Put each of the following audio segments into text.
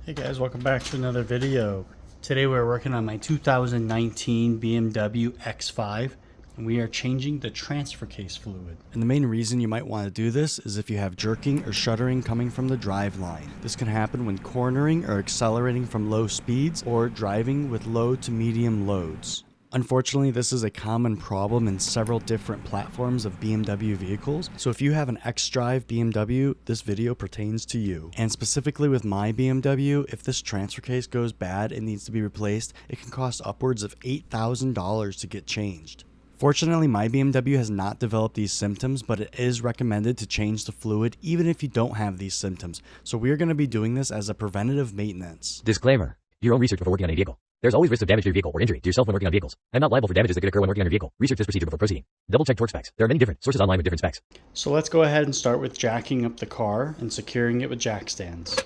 Hey guys, welcome back to another video. Today we're working on my 2019 BMW X5 and we are changing the transfer case fluid. And the main reason you might want to do this is if you have jerking or shuddering coming from the drive line. This can happen when cornering or accelerating from low speeds or driving with low to medium loads. Unfortunately, this is a common problem in several different platforms of BMW vehicles, so if you have an X-Drive BMW, this video pertains to you. And specifically with my BMW, if this transfer case goes bad and needs to be replaced, it can cost upwards of $8,000 to get changed. Fortunately, my BMW has not developed these symptoms, but it is recommended to change the fluid even if you don't have these symptoms, so we're going to be doing this as a preventative maintenance. Disclaimer. Do your own research before working on any vehicle. There's always risk of damage to your vehicle or injury to yourself when working on vehicles. I'm not liable for damages that could occur when working on your vehicle. Research this procedure before proceeding. Double check torque specs. There are many different sources online with different specs. So let's go ahead and start with jacking up the car and securing it with jack stands.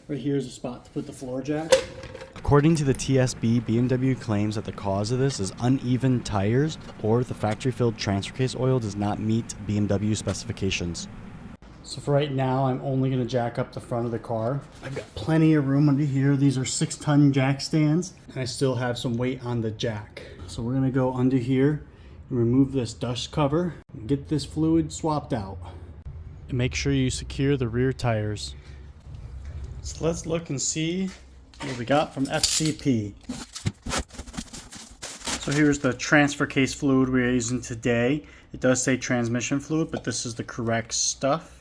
Right here is a spot to put the floor jack. According to the TSB, BMW claims that the cause of this is uneven tires or the factory-filled transfer case oil does not meet BMW specifications. So for right now, I'm only going to jack up the front of the car. I've got plenty of room under here. These are 6-ton jack stands, and I still have some weight on the jack. So we're going to go under here and remove this dust cover and get this fluid swapped out. And make sure you secure the rear tires. So let's look and see what we got from FCP. So here's the transfer case fluid we're using today. It does say transmission fluid, but this is the correct stuff.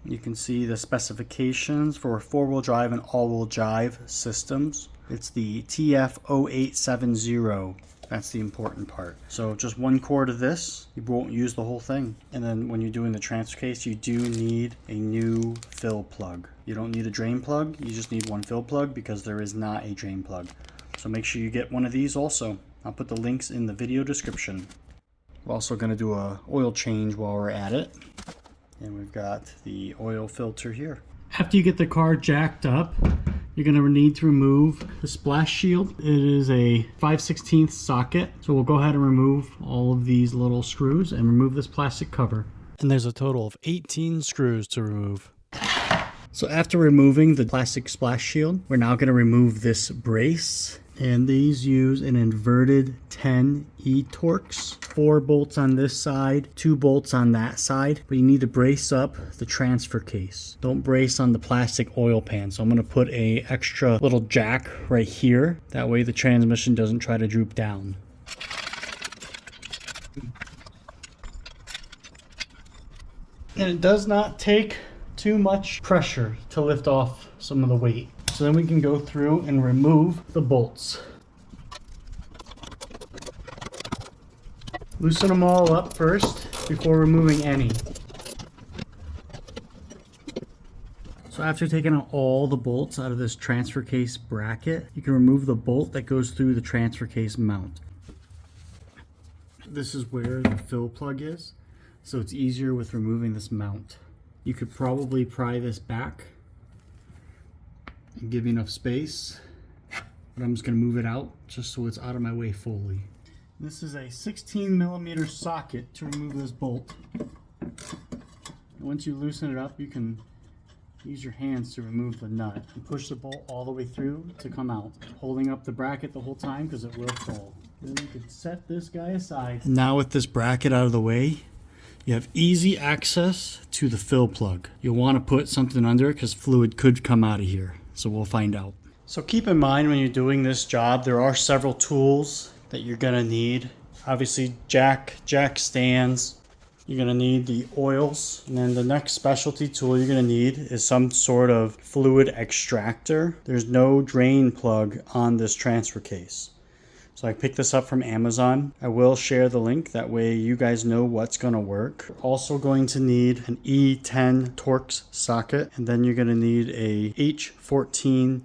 You can see the specifications for four-wheel drive and all-wheel drive systems. It's the TF0870. That's the important part. So just 1 quart of this, you won't use the whole thing. And then when you're doing the transfer case, you do need a new fill plug. You don't need a drain plug, you just need 1 fill plug because there is not a drain plug. So make sure you get one of these also. I'll put the links in the video description. We're also going to do a oil change while we're at it. And we've got the oil filter here. After you get the car jacked up, you're going to need to remove the splash shield. It is a 5/16 socket. So we'll go ahead and remove all of these little screws and remove this plastic cover. And there's a total of 18 screws to remove. So after removing the plastic splash shield, we're now going to remove this brace. And these use an inverted 10 E-Torx. 4 bolts on this side, 2 bolts on that side. But you need to brace up the transfer case. Don't brace on the plastic oil pan. So I'm going to put a extra little jack right here. That way the transmission doesn't try to droop down. And it does not take too much pressure to lift off some of the weight. So then we can go through and remove the bolts. Loosen them all up first before removing any. So after taking out all the bolts out of this transfer case bracket, you can remove the bolt that goes through the transfer case mount. This is where the fill plug is, so it's easier with removing this mount. You could probably pry this back and give you enough space, but I'm just going to move it out just so it's out of my way fully. This is a 16mm socket to remove this bolt. And once you loosen it up, you can use your hands to remove the nut and push the bolt all the way through to come out, holding up the bracket the whole time because it will fall. Then you can set this guy aside. And now with this bracket out of the way, you have easy access to the fill plug. You'll want to put something under it because fluid could come out of here. So we'll find out. So keep in mind when you're doing this job, there are several tools that you're going to need. Obviously jack stands. You're going to need the oils. And then the next specialty tool you're going to need is some sort of fluid extractor. There's no drain plug on this transfer case. So I picked this up from Amazon. I will share the link, that way you guys know what's going to work. You're also going to need an E10 Torx socket, and then you're going to need a H14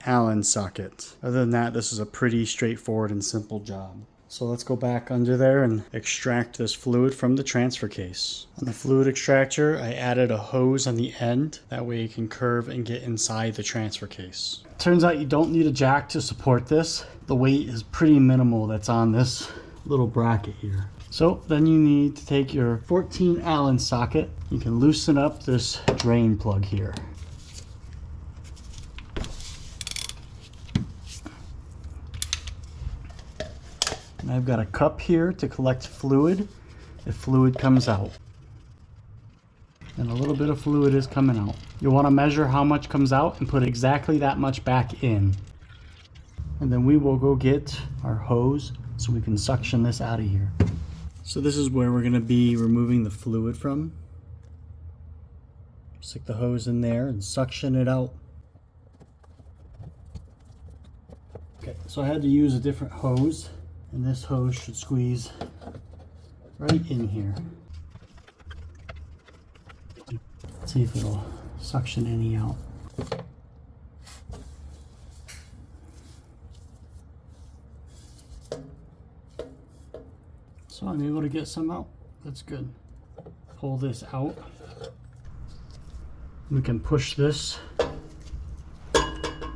Allen socket. Other than that, this is a pretty straightforward and simple job. So let's go back under there and extract this fluid from the transfer case. On the fluid extractor, I added a hose on the end. That way it can curve and get inside the transfer case. Turns out you don't need a jack to support this. The weight is pretty minimal that's on this little bracket here. So then you need to take your 14 Allen socket. You can loosen up this drain plug here. And I've got a cup here to collect fluid if fluid comes out. And a little bit of fluid is coming out. You'll want to measure how much comes out and put exactly that much back in. And then we will go get our hose so we can suction this out of here. So this is where we're going to be removing the fluid from. Stick the hose in there and suction it out. Okay, so I had to use a different hose, and this hose should squeeze right in here. Let's see if it'll suction any out. So I'm able to get some out. That's good. Pull this out. We can push this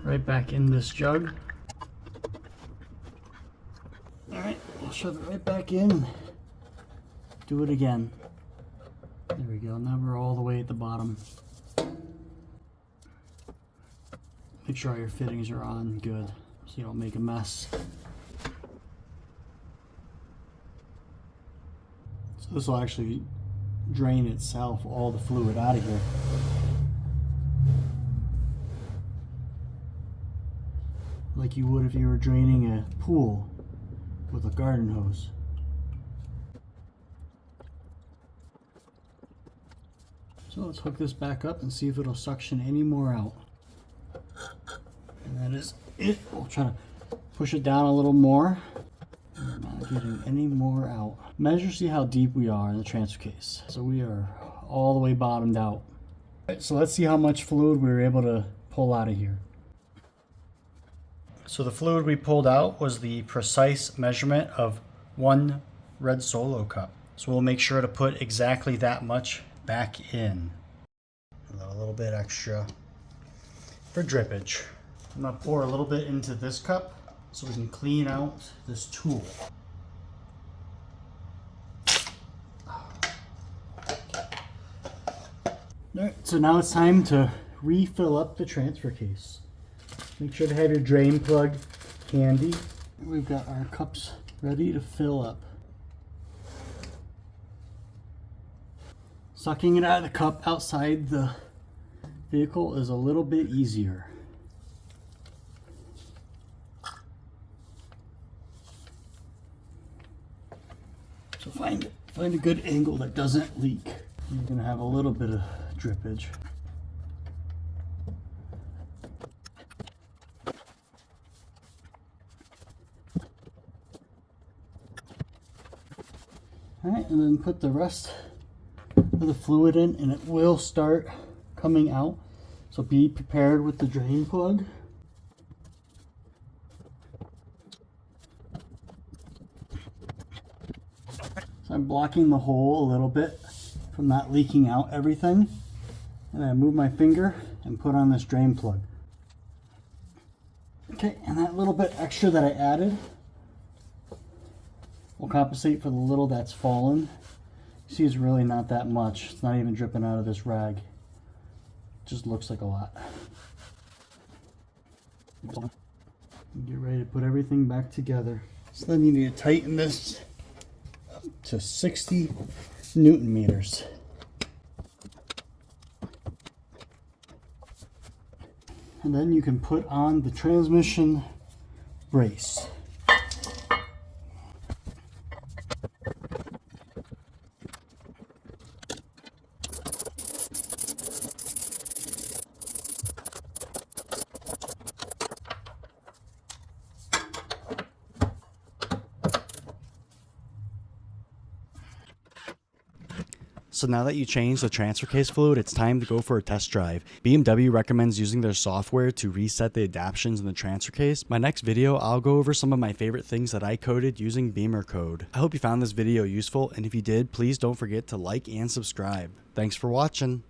right back in this jug. Alright, I'll shove it right back in. Do it again. There we go. Now we're all the way at the bottom. Make sure all your fittings are on good so you don't make a mess. So this will actually drain itself, all the fluid out of here. Like you would if you were draining a pool with a garden hose. So let's hook this back up and see if it'll suction any more out. And that is it. We'll try to push it down a little more. We're not getting any more out. Measure, see how deep we are in the transfer case. So we are all the way bottomed out. Right, so let's see how much fluid we were able to pull out of here. So the fluid we pulled out was the precise measurement of 1 red Solo cup. So we'll make sure to put exactly that much back in. A little bit extra for drippage. I'm going to pour a little bit into this cup so we can clean out this tool. Alright, so now it's time to refill up the transfer case. Make sure to have your drain plug handy. We've got our cups ready to fill up. Sucking it out of the cup outside the vehicle is a little bit easier. So find a good angle that doesn't leak. You're going to have a little bit of drippage. Alright, and then put the rest of the fluid in and it will start coming out. So be prepared with the drain plug. So I'm blocking the hole a little bit from not leaking out everything. And I move my finger and put on this drain plug. Okay, and that little bit extra that I added will compensate for the little that's fallen. You see, it's really not that much. It's not even dripping out of this rag. It just looks like a lot. Get ready to put everything back together. So then you need to tighten this up to 60 Newton meters. And then you can put on the transmission brace. So now that you changed the transfer case fluid, it's time to go for a test drive. BMW recommends using their software to reset the adaptions in the transfer case. My next video, I'll go over some of my favorite things that I coded using Beamer code. I hope you found this video useful, and if you did, please don't forget to like and subscribe. Thanks for watching.